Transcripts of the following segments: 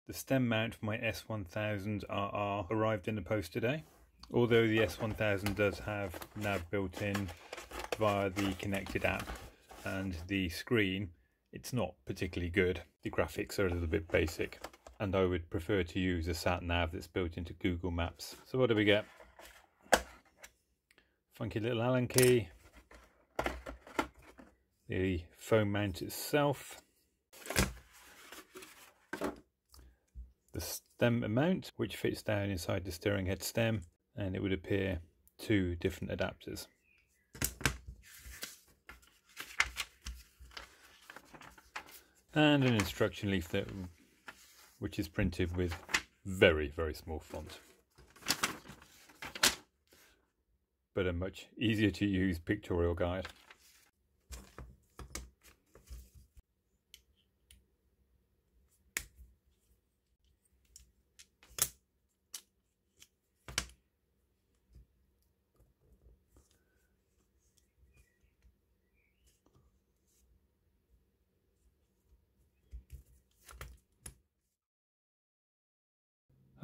The stem mount for my S1000RR arrived in the post today. Although the S1000 does have nav built in via the connected app and the screen, it's not particularly good. The graphics are a little bit basic and I would prefer to use a sat nav that's built into Google Maps. So what do we get? Funky little Allen key, the phone mount itself, the stem mount which fits down inside the steering head stem, and it would appear 2 different adapters. And an instruction leaflet which is printed with very, very small font, but a much easier to use pictorial guide.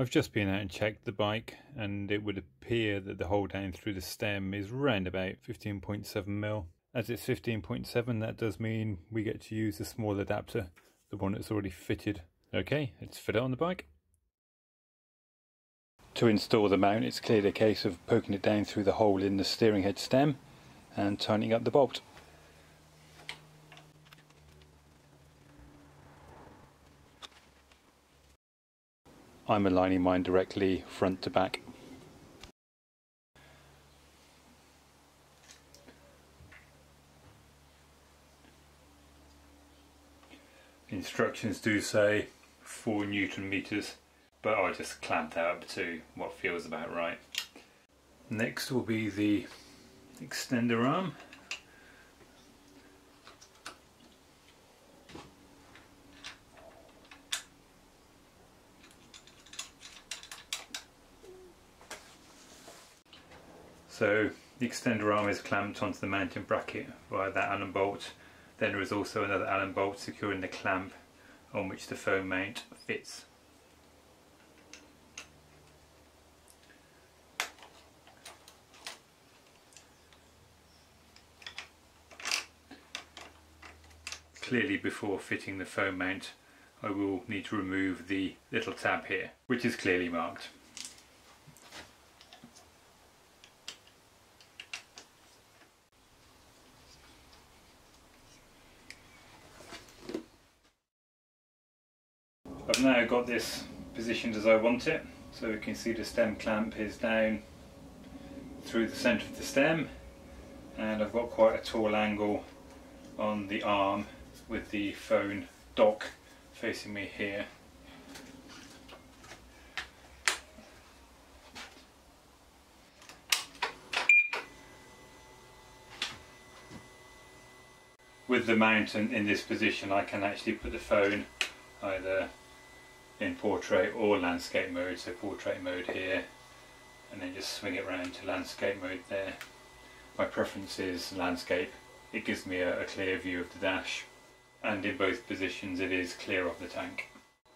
I've just been out and checked the bike, and it would appear that the hole down through the stem is round about 15.7mm. As it's 15.7, that does mean we get to use the small adapter, the one that's already fitted. Okay, let's fit it on the bike. To install the mount, it's clearly a case of poking it down through the hole in the steering head stem and tightening up the bolt. I'm aligning mine directly front to back. Instructions do say 4 Newton meters, but I just clamped out up to what feels about right. Next will be the extender arm. So the extender arm is clamped onto the mounting bracket via that Allen bolt. Then there is also another Allen bolt securing the clamp on which the phone mount fits. Clearly, before fitting the phone mount, I will need to remove the little tab here, which is clearly marked. I've now got this positioned as I want it, so we can see the stem clamp is down through the centre of the stem, and I've got quite a tall angle on the arm with the phone dock facing me here. With the mount in this position, I can actually put the phone either in portrait or landscape mode, so portrait mode here, and then just swing it around to landscape mode there. My preference is landscape. It gives me a clear view of the dash, and in both positions it is clear of the tank.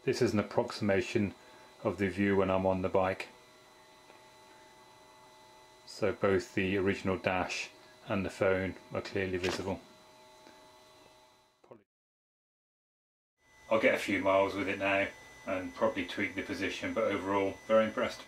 This is an approximation of the view when I'm on the bike, so both the original dash and the phone are clearly visible. I'll get a few miles with it now and probably tweak the position, but overall very impressed.